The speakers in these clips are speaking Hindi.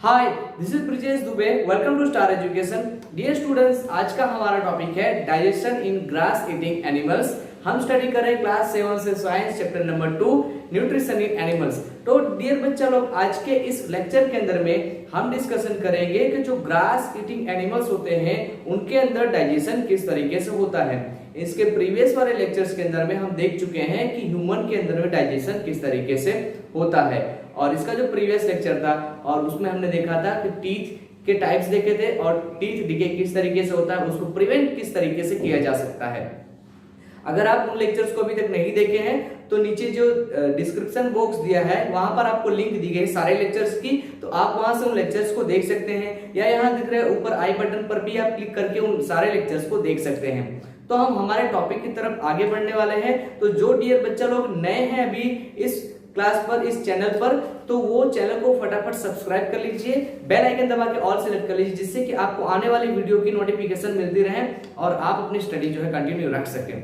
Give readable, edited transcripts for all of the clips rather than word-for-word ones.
Hi, this is Brijesh Dubey. Welcome to star education. Dear students, आज का हमारा टॉपिक है digestion in grass eating animals. हम स्टडी कर रहे हैं क्लास 7 से science chapter number 2 nutrition in animals. तो डियर बच्चा लोग, आज के इस लेक्चर के अंदर में हम डिस्कशन करेंगे कि जो ग्रास ईटिंग एनिमल्स होते हैं उनके अंदर डाइजेशन किस तरीके से होता है। इसके प्रीवियस वाले लेक्चर्स के अंदर में हम देख चुके हैं कि ह्यूमन के अंदर में डाइजेशन किस तरीके से होता है, और इसका जो प्रीवियस लेक्चर था और उसमें हमने देखा था कि टीथ के टाइप्स देखे थे और टीथ डिके किस तरीके से होता है, उसको प्रिवेंट किस तरीके से किया जा सकता है। अगर आप उन लेक्चर्स को अभी तक नहीं देखे हैं तो नीचे जो डिस्क्रिप्शन बॉक्स दिया है वहां पर आपको लिंक दी गई सारे लेक्चर्स की, तो आप वहां से उन लेक्चर्स को देख सकते हैं, या यहाँ दिख रहे ऊपर आई बटन पर भी आप क्लिक करके उन सारे लेक्चर्स को देख सकते हैं। तो हम हमारे टॉपिक की तरफ आगे बढ़ने वाले हैं। तो जो डियर बच्चा लोग नए हैं अभी इस क्लास पर, इस चैनल पर, तो वो चैनल को फटाफट सब्सक्राइब कर लीजिए, बेल आइकन दबा के ऑल सेलेक्ट कर लीजिए, जिससे कि आपको आने वाली वीडियो की नोटिफिकेशन मिलती रहे और आप अपनी स्टडी जो है कंटिन्यू रख सकें।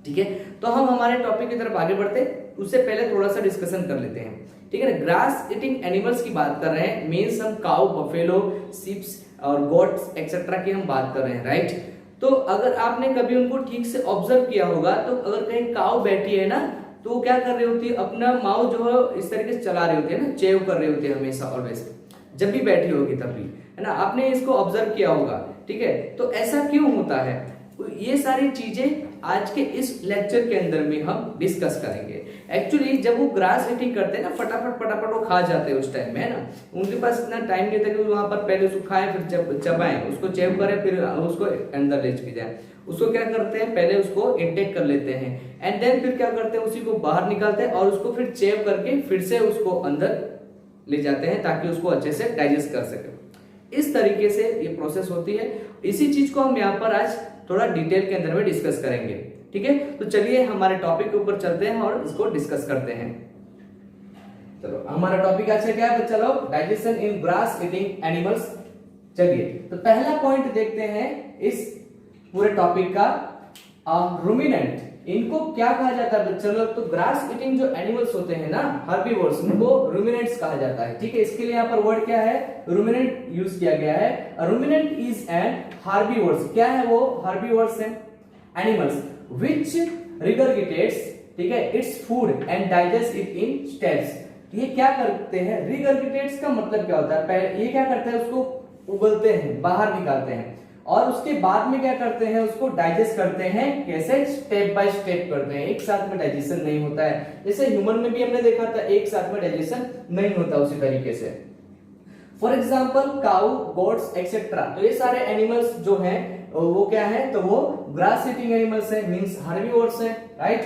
ठीक है, तो हम हमारे टॉपिक की तरफ आगे बढ़ते उससे पहले थोड़ा सा डिस्कशन कर लेते हैं। ठीक है ना, ग्रास ईटिंग एनिमल्स की बात कर रहे हैं, मीन्स हम काउ, बफेलो, शिप्स और गोट्स एक्सेट्रा की हम बात कर रहे हैं, राइट। तो अगर आपने कभी उनको ठीक से ऑब्जर्व किया होगा तो अगर कहीं काउ बैठी है ना तो वो क्या कर रही होती है, अपना माउथ जो है इस तरीके से चला रही होती है ना, चेव कर रही होती है हमेशा, ऑलवेज, जब भी बैठी होगी तब भी, है ना। आपने इसको ऑब्जर्व किया होगा, ठीक है। तो ऐसा क्यों होता है, ये सारी चीजें आज के इस लेक्चर के अंदर में हम डिस्कस करेंगे। एक्चुअली जब वो ग्रास ईटिंग करते हैं ना, फटाफट वो खा जाते हैं उस टाइम में, है ना। उनके पास इतना टाइम नहीं था कि वहां पर पहले उसको खाएं, फिर चबाएं, उसको चेव करें, फिर उसको अंदर ले जाए। उसको क्या करते हैं, पहले उसको इंटेक कर लेते हैं एंड देन फिर क्या करते हैं, उसी को बाहर निकालते हैं और उसको फिर चेव करके फिर से उसको अंदर ले जाते हैं ताकि उसको अच्छे से डाइजेस्ट कर सके। इस तरीके से ये प्रोसेस होती है। इसी चीज को हम यहाँ पर आज थोड़ा डिटेल के अंदर में डिस्कस करेंगे। ठीक है, तो चलिए हमारे टॉपिक के ऊपर चलते हैं और इसको डिस्कस करते हैं। चलो, हमारा टॉपिक आज क्या है बच्चा लोग, digestion in grass eating animals. चलिए, तो पहला पॉइंट देखते हैं इस पूरे टॉपिक का, रूमिनेंट। इनको क्या कहा जाता है बच्चा लोग, तो ग्रास ईटिंग जो एनिमल्स होते हैं ना, हर्बीवोर्स, उनको रूमिनेंट्स कहा जाता है। ठीक है, इसके लिए यहाँ पर वर्ड क्या है, रूमिनेंट यूज किया गया है। Ruminant is an herbivores. क्या है वो, हर्बीवोर्स है एनिमल्स व्हिच रिगर्गिटेट्स, ठीक है, its food and digest it in steps. ये क्या करते हैं, रिगर्गिटेट्स का मतलब क्या होता है, पहले ये क्या करते हैं, उसको उगलते हैं, बाहर निकालते हैं, और उसके बाद में क्या करते हैं, उसको डाइजेस्ट करते हैं। कैसे, स्टेप बाय स्टेप करते हैं, एक साथ में डाइजेशन नहीं होता है। जैसे ह्यूमन में भी हमने देखा था एक साथ में डाइजेशन नहीं होता, उसी तरीके से। For example cow, goats etcetera, तो ये सारे एनिमल्स जो हैं वो क्या है, तो वो ग्रास ईटिंग एनिमल्स है, मींस हर्बीवोर्स है, राइट।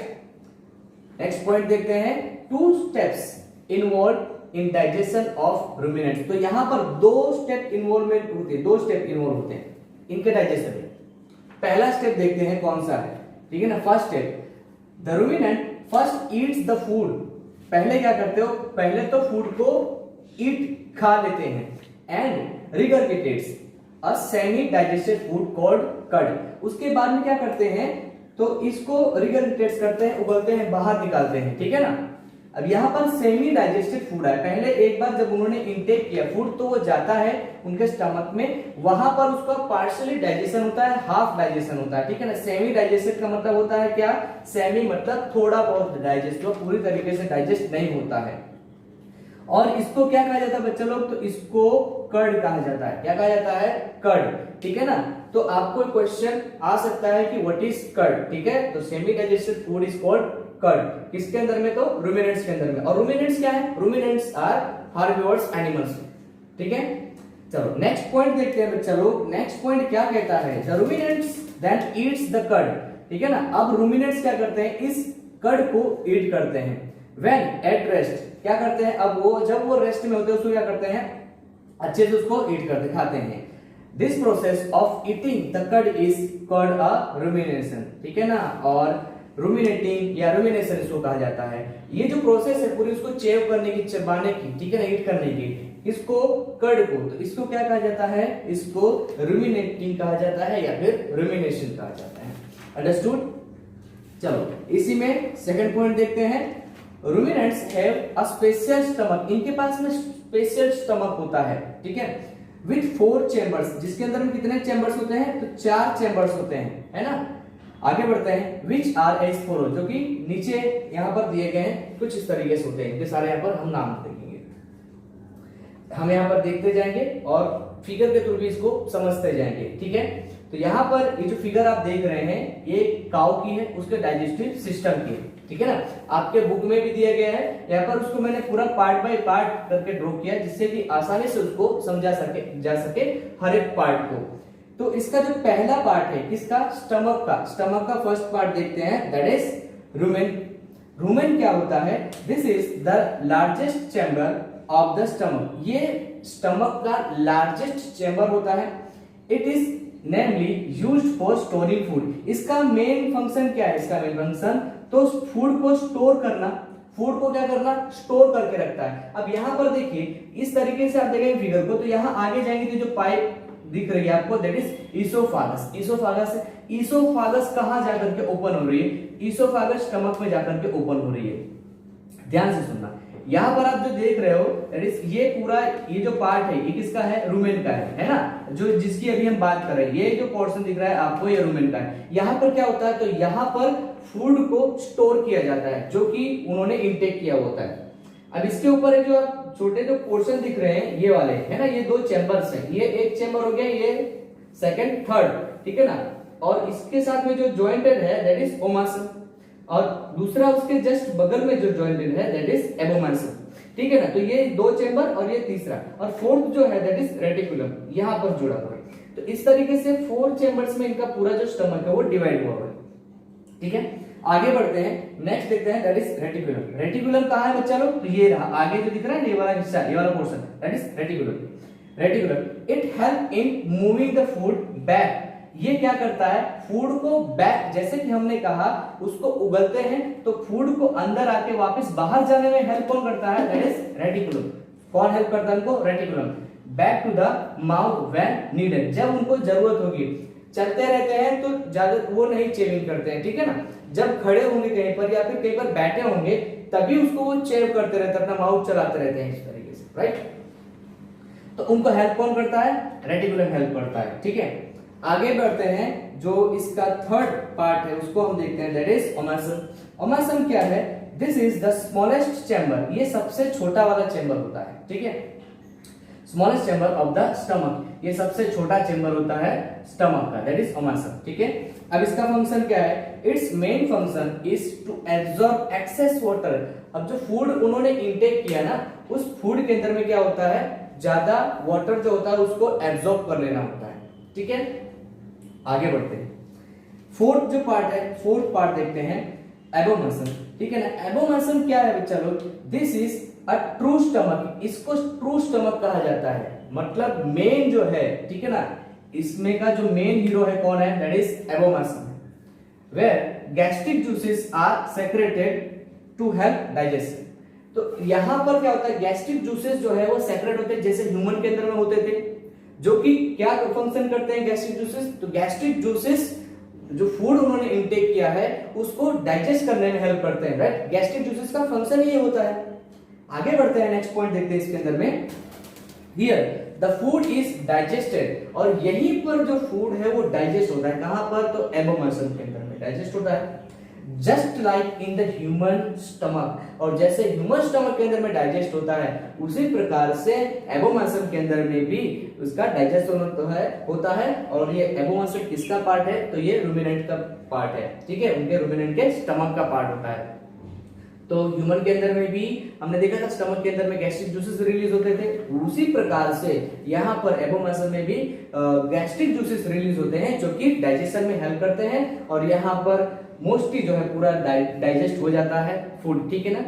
नेक्स्ट पॉइंट देखते हैं, 2 steps involve in digestion of ruminants. तो यहां पर 2 स्टेप इन्वॉल्वमेंट होते हैं, 2 स्टेप इन्वॉल्व होते हैं इनके डाइजेशन में। पहला स्टेप देखते हैं कौन सा है, ठीक है ना। First step, the ruminant first eats the food. पहले क्या करते हो, पहले तो फूड को ईट खा लेते हैं and regurgitates a semi digested food called curd. उसके बाद में क्या करते हैं, तो इसको रिगर्गिटेट्स करते हैं, उगलते हैं, बाहर निकालते हैं, ठीक है ना। अब यहाँ पर सेमी डाइजेस्टेड फूड है, पहले एक बार जब उन्होंने इंटेक किया फूड तो वो जाता है उनके स्टमक में, वहां पर उसका पार्शियली डाइजेशन होता है, हाफ डाइजेशन होता है, ठीक है ना। सेमी डाइजेस्टेड का मतलब होता है क्या, सेमी मतलब थोड़ा बहुत डाइजेस्ट, जो पूरी तरीके से डाइजेस्ट नहीं होता है। और इसको क्या कहा जाता है बच्चे लोग, तो इसको कर्ड कहा जाता है। क्या कहा जाता है, कर्ड, ठीक है ना। तो आपको क्वेश्चन आ सकता है कि व्हाट इज कर्ड, ठीक है। तो semi digested food is called curd, किसके अंदर में, तो रूमिनेंट्स के अंदर में। और रूमिनेंट्स क्या है, रूमिनेंट्स आर हर्बीवोर्स एनिमल्स, ठीक है। चलो नेक्स्ट पॉइंट देखते हैं बच्चा लोग। नेक्स्ट पॉइंट क्या कहता है, the ruminants then eats the curd, ठीक है ना। अब रूमिनेंट्स क्या करते हैं, इस कर्ड को ईट करते हैं। व्हेन एट रेस्ट, क्या करते हैं, अब वो जब वो रेस्ट में होते हैं उसको क्या करते हैं, अच्छे से उसको ईट करते खाते हैं। This process of eating the curd is called a rumination, ठीक है ना। और रूमिनेटिंग या रूमिनेशन इसको कहा जाता है। ये जो प्रोसेस है पूरी उसको चेव करने की, चबाने की, ठीक है ना, ईट करने की, इसको कर्ड को, तो इसको क्या कहा जाता है, इसको रूमिनेटिंग कहा जाता है या फिर रूमिनेशन कहा जाता है। अंडरस्टूड। चलो इसी में सेकंड पॉइंट देखते हैं, ruminants have a special stomach, इनके पास में स्पेशल स्टमक होता है, ठीक है, विथ 4 चैम्बर्स, जिसके अंदर में कितने चैम्बर्स होते हैं, तो 4 चैम्बर्स होते हैं, है ना। आगे बढ़ते हैं, विच आर एज फॉलो, जो कि नीचे यहाँ पर दिए गए हैं कुछ इस तरीके से होते हैं, इनके सारे यहाँ पर हम नाम देखेंगे, हम यहाँ पर देखते जाएंगे और फिगर के थ्रू भी इसको समझते जाएंगे, ठीक है। तो यहाँ पर ये जो फिगर आप देख रहे हैं ये काऊ की है, उसके डाइजेस्टिव सिस्टम की, ठीक है ना। आपके बुक में भी दिया गया है, यहाँ पर उसको मैंने पूरा पार्ट बाय पार्ट करके ड्रॉ किया जिससे कि आसानी से उसको समझा जा सके हर एक पार्ट को। तो इसका जो पहला पार्ट है किसका, स्टमक का फर्स्ट पार्ट देखते हैं, दैट इज रूमेन। रूमेन क्या होता है, this is the largest chamber of the stomach, ये स्टमक का लार्जेस्ट चैम्बर होता है। It is namely used for storing food, इसका मेन फंक्शन क्या है, इसका मेन फंक्शन तो फूड को स्टोर करना, फूड को क्या करना, स्टोर करके रखता है। अब यहाँ पर देखिए इस तरीके से आप देखेंगे फिगर को, तो यहाँ आगे जाएंगे तो जो पाइप दिख रही है आपको, दैट इज ईसोफागस। ईसोफागस कहां जाकर के ओपन हो रही है, ईसोफागस स्टमक में जाकर के ओपन हो रही है। ध्यान से सुनना, यहाँ पर आप जो देख रहे हो दैट इज ये पूरा ये जो पार्ट है ये किसका है, रूमेन का है ना, जो जिसकी अभी हम बात कर रहे हैं, ये जो पोर्शन दिख रहा है आपको ये रूमेन का है। यहाँ पर क्या होता है, तो यहाँ पर फूड को स्टोर किया जाता है जो कि उन्होंने इंटेक किया होता है। अब इसके ऊपर है जो आप छोटे जो पोर्शन दिख रहे हैं ये वाले, है ना, ये 2 चैम्बर्स हैं, ये एक चैम्बर हो गया, ये सेकंड थर्ड, ठीक है ना, और इसके साथ में जो जॉइंटेड है दैट इज ओमासम, और दूसरा उसके जस्ट बगल में जो जॉइंटेड है दैट इज एबोमासम, ठीक है ना। तो ये 2 चैम्बर और ये तीसरा, और फोर्थ जो है दैट इज रेटिकुलम, यहाँ पर जुड़ा हुआ है। तो इस तरीके से 4 चैम्बर्स में इनका पूरा जो स्टमक है वो डिवाइड हुआ है, ठीक है। आगे बढ़ते हैं, नेक्स्ट देखते हैं दैट इज रेटिकुलम। रेटिकुलम कहाँ है बच्चा लोग, तो ये रहा आगे जो दिख रहा है ये वाला हिस्सा, ये वाला portion that is reticulum. It help in moving the food back, ये क्या करता है, फूड को बैक, जैसे कि हमने कहा उसको उगलते हैं तो फूड को अंदर आके वापस बाहर जाने में हेल्प कौन करता है, दैट इज रेटिकुलम। कौन हेल्प करता है उनको, reticulum. Back to the mouth when needed, जब उनको जरूरत होगी। चलते रहते हैं तो ज्यादा वो नहीं चेविंग करते हैं, ठीक है ना, जब खड़े होंगे कहीं पर या फिर कहीं पर बैठे होंगे तभी उसको वो चेव करते रहते हैं, अपना माउथ चलाते रहते हैं इस तरीके से, राइट। तो उनको हेल्प कौन करता है, रेटिकुलम हेल्प करता है, ठीक है। आगे बढ़ते हैं, जो इसका थर्ड पार्ट है उसको हम देखते हैं, दैट इज ओमासम। ओमासम क्या है, this is the smallest chamber, ये सबसे छोटा वाला चैम्बर होता है, ठीक है, smallest chamber of the stomach, ये सबसे छोटा चैम्बर होता है स्टमक का, दैट इज ओमासम, ठीक है। अब इसका फंक्शन क्या है, its main function is to absorb excess water. अब जो फूड उन्होंने इंटेक किया ना, उस फूड के अंदर में क्या होता है, ज्यादा वाटर जो होता है उसको एब्जॉर्ब कर लेना होता है, ठीक है। आगे बढ़ते हैं, फोर्थ जो पार्ट है, फोर्थ पार्ट देखते हैं, एबोमसम, ठीक है ना। एबोमसम क्या है बच्चा लोग, this is a true stomach, इसको ट्रू स्टमक कहा जाता है, मतलब मेन जो है, ठीक है ना, इसमें का जो मेन हीरो है कौन है, that is abomasum, where gastric juices are secreted to help digestion. तो यहां पर क्या होता है, गैस्ट्रिक जूसेस जो है वो सेक्रेट होते हैं, जैसे ह्यूमन के अंदर में होते थे, जो कि क्या फंक्शन करते हैं गैस्ट्रिक जूसेस, तो गैस्ट्रिक जूसेस जो फूड उन्होंने इंटेक किया है उसको डाइजेस्ट करने में हेल्प करते हैं, राइट। गैस्ट्रिक जूसेस का फंक्शन ये होता है। आगे बढ़ते हैं, नेक्स्ट पॉइंट देखते हैं इसके अंदर में, here the food is digested, और यहीं पर जो फूड है वो डाइजेस्ट होता है, कहां पर, तो एबोमसम के अंदर में डाइजेस्ट होता है, just like in the human stomach, और जैसे ह्यूमन स्टमक के अंदर में डाइजेस्ट होता है उसी प्रकार से एबोमसम के अंदर में भी उसका डाइजेस्ट होता है। और ये एबोमसम किसका पार्ट है, तो ये रूमिनेंट का पार्ट है, ठीक है, उनके रूमिनेंट के स्टमक का पार्ट होता है। तो ह्यूमन के अंदर में भी हमने देखा था स्टमक के अंदर में गैस्ट्रिक जूसेस रिलीज होते थे, उसी प्रकार से यहाँ पर एबोमसम में भी गैस्ट्रिक जूसेस रिलीज होते हैं जो कि डाइजेशन में हेल्प करते हैं, और यहाँ पर मोस्टली जो है पूरा डाइजेस्ट हो जाता है फूड, ठीक है ना।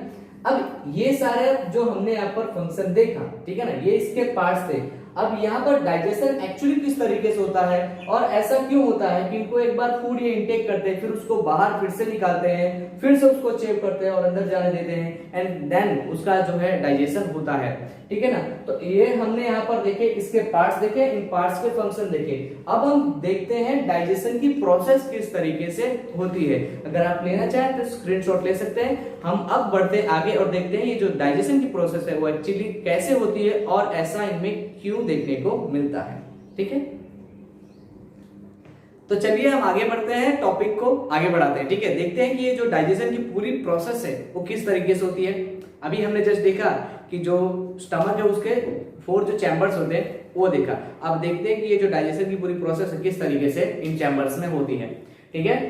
अब ये सारे जो हमने यहाँ पर फंक्शन देखा, ठीक है ना, ये इसके पार्ट्स थे। अब यहाँ पर डाइजेशन एक्चुअली किस तरीके से होता है और ऐसा क्यों होता है कि इनको एक बार फूड ये इंटेक करते हैं, फिर उसको बाहर फिर से निकालते हैं, फिर से उसको चेप करते हैं और अंदर जाने देते हैं, एंड देन उसका जो है डाइजेशन होता है, ठीक है ना। तो ये हमने यहाँ पर देखे, इसके पार्ट्स देखे, इन पार्ट्स के फंक्शन देखे। अब हम देखते हैं डाइजेशन की प्रोसेस किस तरीके से होती है। अगर आप लेना चाहें तो स्क्रीनशॉट ले सकते हैं। हम अब बढ़ते आगे और देखते हैं ये जो डाइजेशन की प्रोसेस है वो एक्चुअली कैसे होती है और ऐसा इनमें क्यों देखने को मिलता है, ठीक है। तो चलिए हम आगे बढ़ते हैं, टॉपिक को आगे बढ़ाते हैं, ठीक है। देखते हैं कि ये जो डाइजेशन की पूरी प्रोसेस है वो किस तरीके से होती है। अभी हमने जस्ट देखा कि जो स्टमक है उसके 4 जो चैम्बर्स होते हैं वो देखा। अब देखते हैं कि ये जो डाइजेशन की पूरी प्रोसेस है किस तरीके से इन चैम्बर्स में होती है, ठीक है।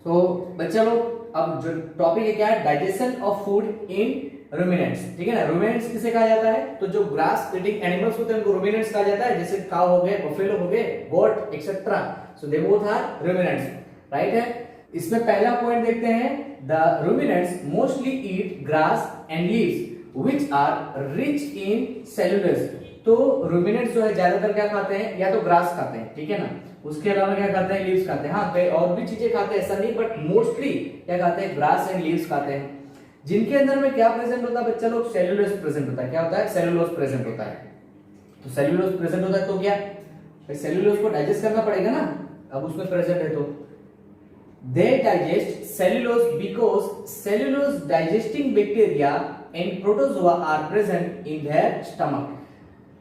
तो बच्चा लोग, अब जो टॉपिक है क्या है, डाइजेशन ऑफ फूड इन रुमिनेंट्स, ठीक है ना। रुमिनेंट्स किसे कहा जाता है, तो जो ग्रास ईटिंग एनिमल्स होते हैं उनको रुमिनेंट्स कहा जाता है, जैसे काउ हो गए, बफेलो हो गए, goat etcetera, so they both are ruminants, right है। इसमें पहला पॉइंट देखते हैं, the ruminants mostly eat grass and leaves which are rich in cellulose. तो रुमिनेंट्स जो है ज्यादातर क्या खाते हैं, या तो ग्रास खाते हैं, ठीक है ना, उसके अलावा क्या खाते हैं, लीव्स खाते हैं। हाँ, कई और भी चीजें खाते हैं, ऐसा नहीं, बट मोस्टली क्या खाते हैं, ग्रास एंड लीव्स खाते हैं, जिनके अंदर में क्या प्रेजेंट होता है बच्चा लोग, सेल्यूलोज प्रेजेंट होता है। क्या होता है, सेल्यूलोज प्रेजेंट होता है। तो सेल्यूलोज प्रेजेंट होता है तो क्या, सेल्यूलोज को डाइजेस्ट करना पड़ेगा ना, अब उसमें प्रेजेंट है तो they digest cellulose because cellulose digesting bacteria and protozoa are present in their stomach।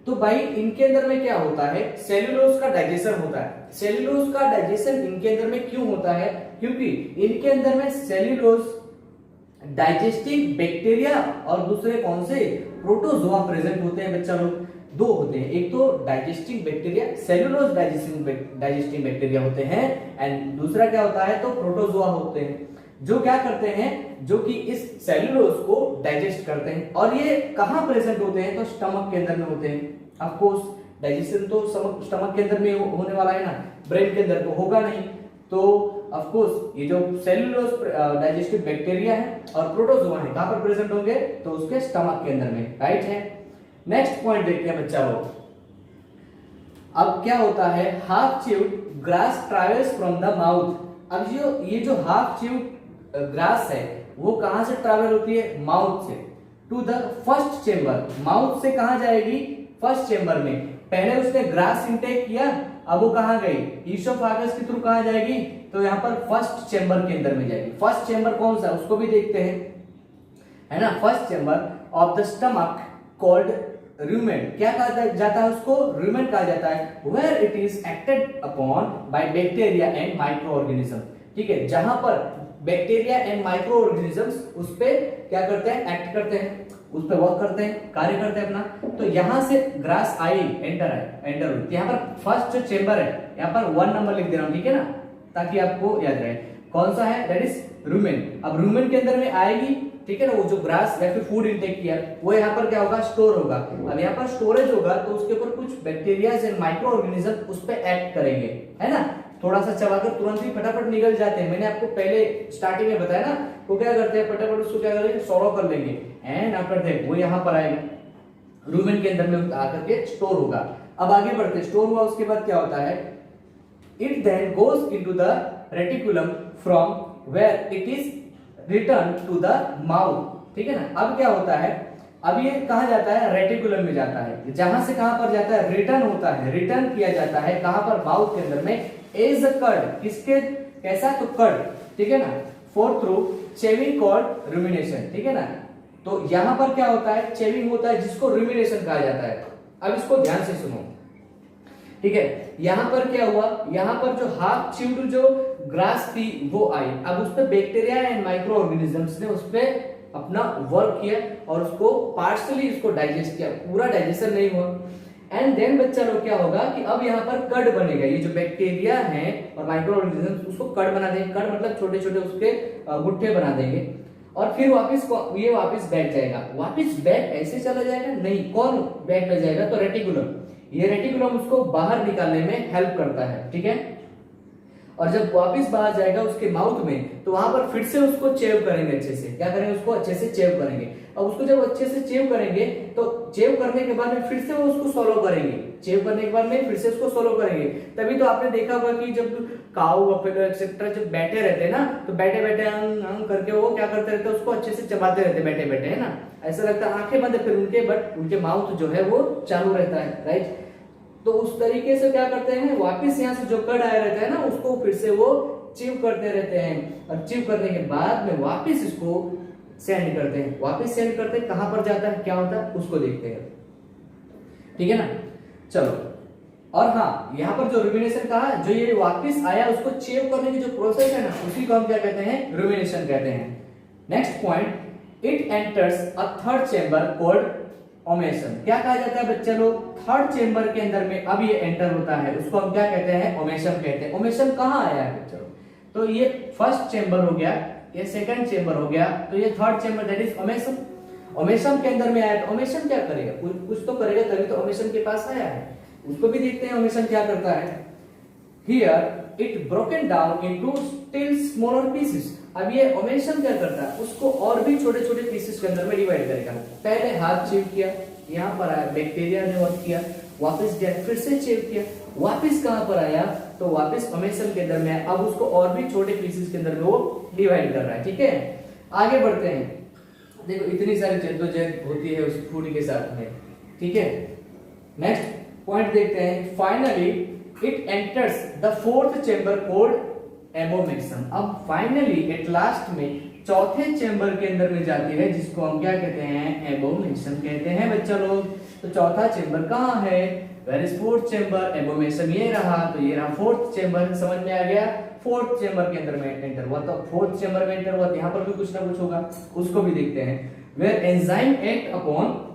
तो भाई इनके अंदर में क्या होता है, सेल्यूलोज का डाइजेशन होता है। सेल्यूलोज का डाइजेशन इनके अंदर में क्यों होता है, क्योंकि इनके अंदर में सेल्यूलोज डाइजेस्टिंग बैक्टीरिया और दूसरे कौन से, प्रोटोजोआ प्रेजेंट होते हैं बच्चा लोग। 2 होते हैं, एक तो digesting bacteria, cellulose digesting bacteria होते हैं, एंड दूसरा क्या होता है, तो प्रोटोजोआ होते हैं, जो क्या करते हैं, जो कि इस सेल्यूलोज को डाइजेस्ट करते हैं। और ये कहां प्रेजेंट होते हैं, तो स्टमक के अंदर में होते हैं। ऑफ कोर्स डाइजेशन तो स्टमक के अंदर में होने वाला है ना, ब्रेन के अंदर तो होगा नहीं। तो ऑफ कोर्स ये जो सेल्यूलोज डाइजेस्टिव बैक्टीरिया है और प्रोटोजोआ है, कहां पर प्रेजेंट होंगे, तो उसके स्टमक के अंदर में, राइट है। नेक्स्ट पॉइंट देखते हैं बच्चा लोग। अब क्या होता है, half chewed grass travels from the mouth. अब ये जो हाफ च्यूड ग्रास है वो कहां से ट्रैवल होती है, माउथ से, to the first chamber. Mouth से कहां जाएगी, फर्स्ट चेंबर में। पहले उसने ग्रास इंटेक किया, अब वो कहां गई, ईसोफेगस के थ्रू कहां जाएगी, तो यहां पर फर्स्ट चेंबर के अंदर में जाएगी। फर्स्ट चेंबर कौन सा, उसको भी देखते हैं, है ना। First chamber of the stomach called rumen, क्या कहा जाता है उसको, rumen कहा जाता है, where it is acted upon by bacteria and microorganisms, ठीक है, जहां पर बैक्टीरिया एंड माइक्रो ऑर्गेनिजम्स उस पे क्या करते हैं, एक्ट करते हैं, उस पे वर्क करते हैं, कार्य करते हैं अपना। तो यहां से ग्रास आई एंटर हुई, यहाँ पर फर्स्ट जो चेंबर है यहाँ पर 1 नंबर लिख दे रहा हूं, ठीक है ना, ताकि आपको याद रहे कौन सा है, दैट इज rumen। अब rumen के अंदर में आएगी, ठीक है ना, वो जो ग्रास या फिर फूड इंटेक किया वो यहाँ पर क्या होगा, स्टोर होगा। अब यहाँ पर स्टोरेज होगा तो उसके ऊपर कुछ बैक्टीरिया एंड माइक्रो ऑर्गेनिज्म उस पे एक्ट करेंगे, है ना। थोड़ा सा चबाकर तुरंत ही फटाफट निकल जाते हैं। मैंने आपको पहले स्टार्टिंग में बताया ना, वो क्या करते हैं, फटाफट उसको क्या करेंगे, सॉलो कर लेंगे, एंड आफ्टर दैट वो यहाँ पर आएगा, रूमेन के अंदर में आकर के स्टोर होगा। अब आगे बढ़ते, स्टोर हुआ उसके बाद क्या होता है, it then goes into the reticulum from where it is return to the mouth, ठीक है ना। अब क्या होता है, अब ये कहां जाता है, रेटिकुलम में जाता है, जहां से कहां पर जाता है, रिटर्न होता है, रिटर्न किया जाता है कहां पर, माउथ के अंदर में, एज अ कर्ड, किसके, कैसा, तो कर्ड, ठीक है ना, फॉर थ्रू चेविंग कॉल्ड रुमिनेशन, ठीक है ना। तो यहां पर क्या होता है, चेविंग होता है जिसको रुमिनेशन कहा जाता है। अब इसको ध्यान से सुनो, ठीक है। यहां पर क्या हुआ, यहां पर जो हाफ च्यूड जो ग्रास थी वो आई, अब उस पे बैक्टीरिया एंड माइक्रो ऑर्गेनिजम्स ने उस पे अपना वर्क किया और उसको पार्शियली इसको डाइजेस्ट किया, पूरा डाइजेशन नहीं हुआ। एंड देन बच्चा लोग क्या होगा कि अब यहाँ पर कड बनेगा, ये जो बैक्टीरिया है और माइक्रो ऑर्गेनिजम्स उसको कड बना देंगे, कड मतलब छोटे छोटे उसके गुट्ठे बना देंगे, और फिर वापस ये वापस बैठ जाएगा। वापस बैक ऐसे चला जाएगा नहीं, कौन बैक में जाएगा, तो रेटिकुलम। ये रेटिकुलम उसको बाहर निकालने में हेल्प करता है, ठीक है। और जब वापस बाहर जाएगा उसके माउथ में तो वहां पर फिर से उसको चेव करेंगे अच्छे से। क्या करेंगे? उसको अच्छे से चेव करेंगे। और उसको जब अच्छे से चेव करेंगे तो चेव करने के बाद में फिर से वो उसको सोलो करेंगे। चेव करने के बाद में फिर से उसको सोलो करेंगे। तभी तो आपने देखा होगा कि जब काऊ बफेलो एक्सेट्रा जब बैठे रहते हैं ना, तो बैठे बैठे अंग करके वो क्या करते रहते हैं, उसको अच्छे से चबाते रहते हैं बैठे बैठे, है ना। ऐसा लगता है आंखें बंद है फिर उनके, बट उनके माउथ जो है वो चालू रहता है, राइट। तो उस तरीके से क्या करते हैं, वापस यहाँ से जो कड़ आया रहता है ना, उसको फिर से वो चिव करते रहते हैं। और चिव करने के बाद में वापस इसको सेंड करते हैं। वापस सेंड करते हैं, कहां पर जाता है, क्या होता है, उसको देखते हैं। ठीक है ना। चलो, और हाँ, यहाँ पर जो रुमिनेशन कहा, जो ये वापस आया उसको चेव करने की जो प्रोसेस है ना, उसी को हम क्या कहते हैं, रुमिनेशन कहते हैं। Next point, it enters a third chamber called omission. क्या कहा जाता है बच्चे लोग, थर्ड चेंबर के अंदर में अब ये एंटर होता है, उसको हम क्या कहते हैं, ओमेशन कहते हैं। ओमेशन कहाँ आया है बच्चों, तो ये फर्स्ट चेंबर हो गया, ये सेकंड चेंबर हो गया, तो ये third chamber, that is omission. Omission के अंदर में आया तो ओमेशन क्या करेगा, कुछ तो करेगा, तभी तो ओमेशन के पास आया है। उसको भी देखते हैं ओमेशन क्या करता है। Here it broken down into still smaller pieces. अब ये ओमेशन क्या करता है, उसको और भी छोटे छोटे पीसेस के अंदर में डिवाइड करेगा। पहले हाथ चेव किया, यहाँ पर आया, बैक्टीरिया ने वर्क किया, वापस गया, फिर से चेव किया, वापस कहां पर आया, तो वापस ओमेशन के अंदर में आया। अब उसको और भी छोटे पीसेस के अंदर में वो डिवाइड कर रहा है। ठीक है, आगे बढ़ते हैं। देखो इतनी सारी जद्दोजहद होती है उस फूड के साथ में। ठीक है, नेक्स्ट पॉइंट देखते हैं। Finally it enters the fourth chamber called abomasum. अब फाइनली एट लास्ट में चौथे चेंबर के अंदर में जाती है, जिसको हम क्या कहते हैं, एबोमेशन कहते हैं बच्चा लोग। तो चौथा चेंबर कहाँ है, वेयर इज फोर्थ चेंबर, एबोमेशन ये रहा, तो ये रहा फोर्थ चेंबर। समझ में आ गया, फोर्थ चेंबर के अंदर में एंटर हुआ, तो फोर्थ चेंबर में एंटर हुआ, तो यहाँ पर भी कुछ ना कुछ होगा, उसको भी देखते हैं। Where enzyme act upon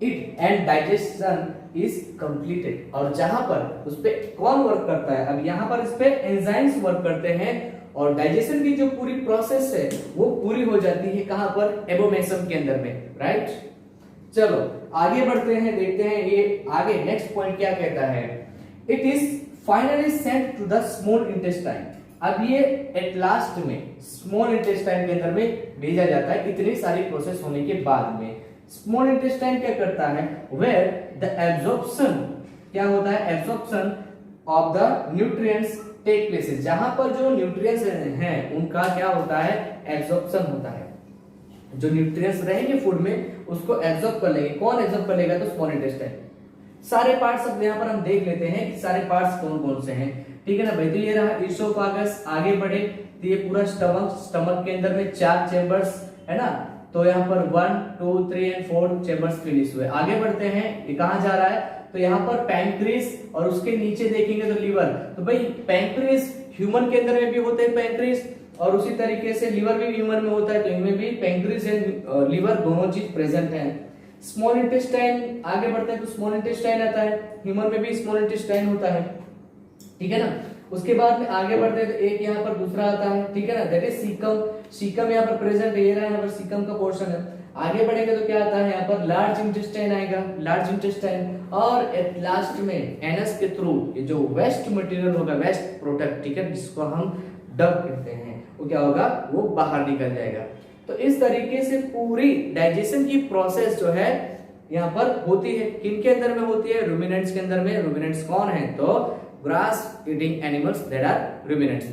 it and digestion is completed. और जहां पर उस पे कौन वर्क करता है, अब यहां पर इस पे एंजाइम्स वर्क करते हैं और डाइजेशन की जो पूरी प्रोसेस है वो पूरी हो जाती है, कहां पर, एबोमेशन के अंदर में, राइट। चलो आगे बढ़ते हैं, देखते हैं ये आगे नेक्स्ट पॉइंट क्या कहता है। It is finally sent to the small intestine. अब ये एट लास्ट में स्मॉल इंटेस्टाइन के अंदर में भेजा जाता है, इतनी सारी प्रोसेस होने के बाद में। स्मॉल इंटेस्टाइन क्या करता है, वेयर द एब्जॉर्प्शन, क्या होता है, absorption of the nutrients take place. जहां पर जो न्यूट्रिएंट्स हैं उनका क्या होता है, एब्जॉर्प्शन होता है। जो न्यूट्रिएंट्स रहेंगे फूड में उसको एब्जॉर्ब कर लेंगे। कौन एब्जॉर्ब कर लेगा, तो स्मॉल इंटेस्टाइन। सारे पार्ट्स अब यहाँ पर हम देख लेते हैं कि सारे पार्ट्स कौन कौन से हैं। ठीक है ना भाई, तो ये रहा इसोफागस। आगे बढ़े तो ये पूरा स्टमक के अंदर में 4 चेंबर्स है ना, तो यहाँ पर 1, 2, 3 और 4 चेंबर्स फिनिश हुए। आगे बढ़ते हैं, ये कहाँ जा रहा है, तो यहाँ पर पैंक्रिस, और उसके नीचे देखेंगे तो लिवर। तो भाई पैंक्रिस ह्यूमन के अंदर में भी होते हैं पैंक्रिस, और उसी तरीके से लिवर भी ह्यूमन में होता है, तो इनमें भी पैंक्रिस एंड लिवर दोनों चीज प्रेजेंट है। स्मॉल इंटेस्टाइन, आगे बढ़ते हैं तो स्मॉल इंटेस्टाइन आता है, ह्यूमन में भी स्मॉल इंटेस्टाइन होता है। ठीक है ना। उसके बाद में आगे बढ़ते हैं तो एक यहाँ पर दूसरा आता है, ठीक है ना, दैट इज सीकम। सीकम यहाँ पर प्रेजेंट है, ये रहा यहाँ पर सीकम का पोर्शन है। आगे बढ़ेंगे तो क्या आता है, यहाँ पर लार्ज इंटेस्टाइन आएगा, लार्ज इंटेस्टाइन। और एट लास्ट में एनस के थ्रू ये जो वेस्ट मटेरियल होगा, वेस्ट प्रोडक्ट, ठीक है, जिसको हम डग कहते हैं, वो क्या होगा, वो बाहर निकल जाएगा। तो इस तरीके से पूरी डाइजेशन की प्रोसेस जो है यहाँ पर होती है। किनके अंदर में होती है, रुमिनेंट्स के अंदर में। रुमिनेंट्स कौन है, तो grass eating animals, that are ruminants.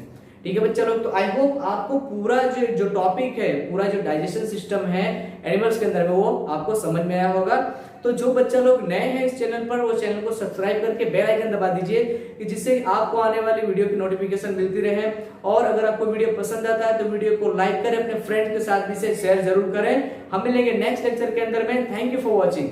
ठीक है बच्चा लोग, तो आई होप आपको पूरा जो टॉपिक है, पूरा जो डाइजेशन सिस्टम है एनिमल्स के अंदर में, वो आपको समझ में आया होगा। तो जो बच्चा लोग नए हैं इस चैनल पर, वो चैनल को सब्सक्राइब करके बेल आइकन दबा दीजिए, कि जिससे आपको आने वाली वीडियो की नोटिफिकेशन मिलती रहे। और अगर आपको वीडियो पसंद आता है तो वीडियो को लाइक करें, अपने फ्रेंड के साथ भी शेयर जरूर करें। हम मिलेंगे नेक्स्ट लेक्चर के अंदर में। Thank you for watching.